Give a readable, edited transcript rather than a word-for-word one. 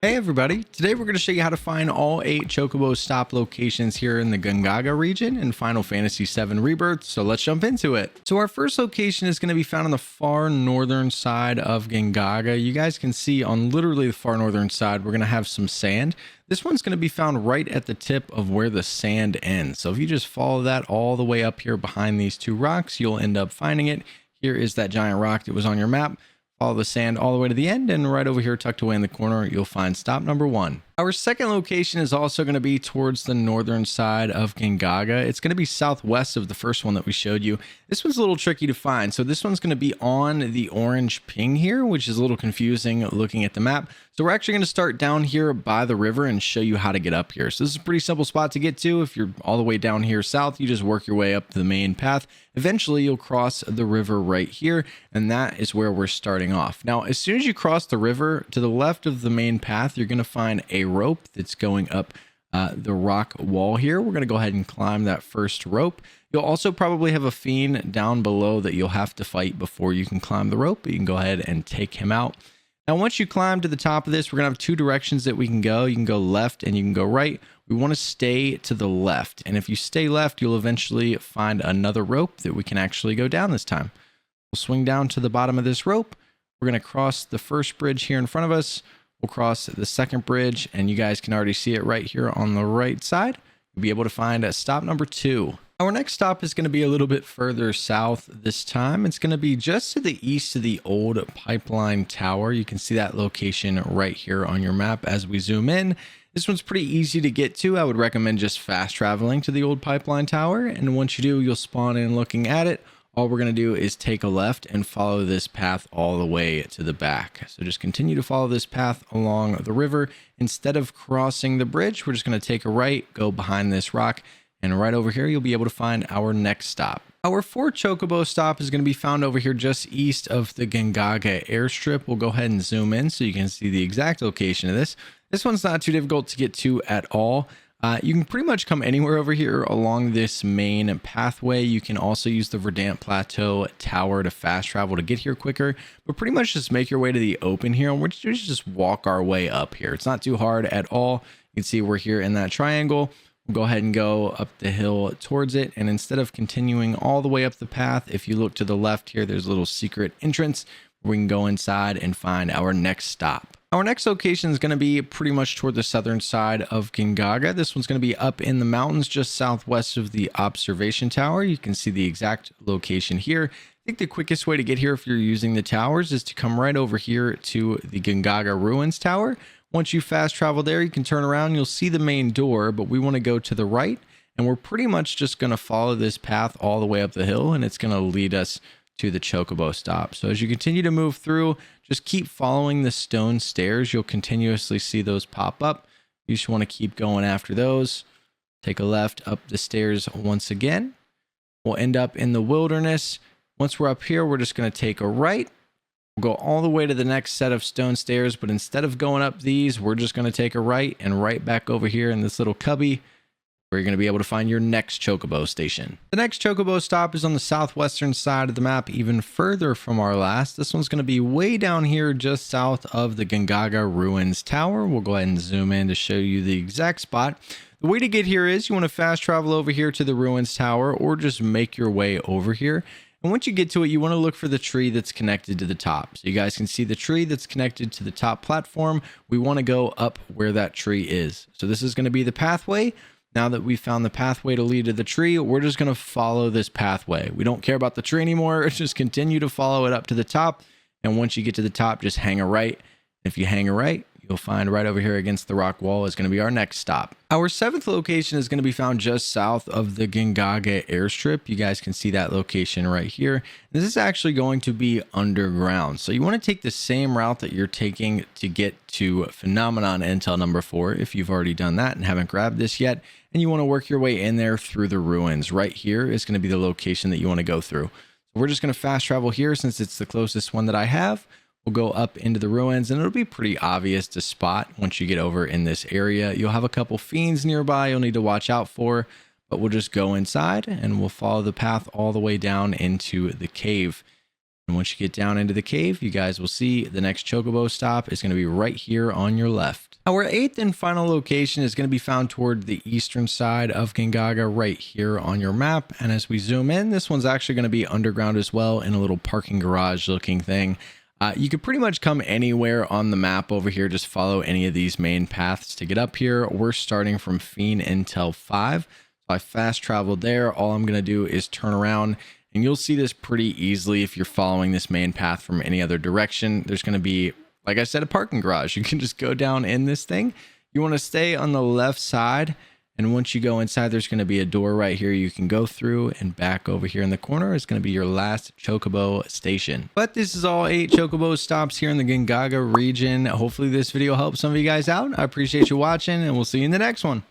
Hey everybody, today we're going to show you how to find all 8 Chocobo stop locations here in the Gongaga region in Final Fantasy VII Rebirth, so let's jump into it. So our first location is going to be found on the far northern side of Gongaga. You guys can see on literally the far northern side, we're going to have some sand. This one's going to be found right at the tip of where the sand ends. So if you just follow that all the way up here behind these 2 rocks, you'll end up finding it. Here is that giant rock that was on your map. Follow the sand all the way to the end, and right over here tucked away in the corner you'll find stop number 1. Our second location is also going to be towards the northern side of Gongaga. It's going to be southwest of the first one that we showed you. This one's a little tricky to find, so this one's going to be on the orange ping here, which is a little confusing looking at the map. So we're actually going to start down here by the river and show you how to get up here. So this is a pretty simple spot to get to. If you're all the way down here south, you just work your way up to the main path. Eventually you'll cross the river right here, and that is where we're starting off. Now, as soon as you cross the river, to the left of the main path, you're going to find a rope that's going up the rock wall here. We're going to go ahead and climb that first rope. You'll also probably have a fiend down below that you'll have to fight before you can climb the rope, but you can go ahead and take him out. Now, once you climb to the top of this, we're going to have 2 directions that we can go. You can go left and you can go right. We want to stay to the left. And if you stay left, you'll eventually find another rope that we can actually go down this time. We'll swing down to the bottom of this rope. We're going to cross the first bridge here in front of us. We'll cross the second bridge, and you guys can already see it right here on the right side. You'll be able to find stop number 2. Our next stop is going to be a little bit further south this time. It's going to be just to the east of the old pipeline tower. You can see that location right here on your map as we zoom in. This one's pretty easy to get to. I would recommend just fast traveling to the old pipeline tower, and once you do, you'll spawn in looking at it. All we're going to do is take a left and follow this path all the way to the back. So just continue to follow this path along the river. Instead of crossing the bridge, we're just going to take a right, go behind this rock, and right over here, you'll be able to find our next stop. Our 4th Chocobo stop is going to be found over here just east of the Gongaga airstrip. We'll go ahead and zoom in so you can see the exact location of this. This one's not too difficult to get to at all. You can pretty much come anywhere over here along this main pathway. You can also use the Verdant Plateau Tower to fast travel to get here quicker, but pretty much just make your way to the open here, and we're just walk our way up here. It's not too hard at all. You can see we're here in that triangle. We'll go ahead and go up the hill towards it, and instead of continuing all the way up the path, if you look to the left here, there's a little secret entrance where we can go inside and find our next stop. Our next location is going to be pretty much toward the southern side of Gongaga. This one's going to be up in the mountains just southwest of the observation tower. You can see the exact location here. I think the quickest way to get here if you're using the towers is to come right over here to the Gongaga Ruins Tower. Once you fast travel there, you can turn around. You'll see the main door, but we want to go to the right, and we're pretty much just going to follow this path all the way up the hill, and it's going to lead us to the Chocobo stop. So as you continue to move through, just keep following the stone stairs. You'll continuously see those pop up. You just want to keep going after those. Take a left up the stairs once again. We'll end up in the wilderness. Once we're up here, we're just going to take a right. We'll go all the way to the next set of stone stairs, but instead of going up these, we're just going to take a right and right back over here in this little cubby, where you're going to be able to find your next Chocobo station. The next Chocobo stop is on the southwestern side of the map, even further from our last. This one's going to be way down here just south of the Gongaga Ruins Tower. We'll go ahead and zoom in to show you the exact spot. The way to get here is you want to fast travel over here to the Ruins Tower, or just make your way over here. And once you get to it, you want to look for the tree that's connected to the top. So you guys can see the tree that's connected to the top platform. We want to go up where that tree is. So this is going to be the pathway. Now that we found the pathway to lead to the tree, we're just going to follow this pathway. We don't care about the tree anymore. Just continue to follow it up to the top. And once you get to the top, just hang a right. If you hang a right, you'll find right over here against the rock wall is going to be our next stop. Our 7th location is going to be found just south of the Gongaga airstrip. You guys can see that location right here. This is actually going to be underground. So you want to take the same route that you're taking to get to Phenomenon Intel number 4 if you've already done that and haven't grabbed this yet. And you want to work your way in there through the ruins. Right here is going to be the location that you want to go through. So we're just going to fast travel here since it's the closest one that I have. We'll go up into the ruins, and it'll be pretty obvious to spot once you get over in this area. You'll have a couple fiends nearby you'll need to watch out for, but we'll just go inside and we'll follow the path all the way down into the cave. And once you get down into the cave, you guys will see the next chocobo stop is going to be right here on your left. Our 8th and final location is going to be found toward the eastern side of Gongaga right here on your map. And as we zoom in, this one's actually going to be underground as well in a little parking garage looking thing. You could pretty much come anywhere on the map over here. Just follow any of these main paths to get up here. We're starting from Fiend Intel 5. So I fast traveled there. All I'm going to do is turn around, and you'll see this pretty easily if you're following this main path from any other direction. There's going to be, like I said, a parking garage. You can just go down in this thing. You want to stay on the left side. And once you go inside, there's going to be a door right here you can go through, and back over here in the corner is going to be your last chocobo station. But this is all 8 chocobo stops here in the Gongaga region. Hopefully this video helps some of you guys out. I appreciate you watching, and we'll see you in the next one.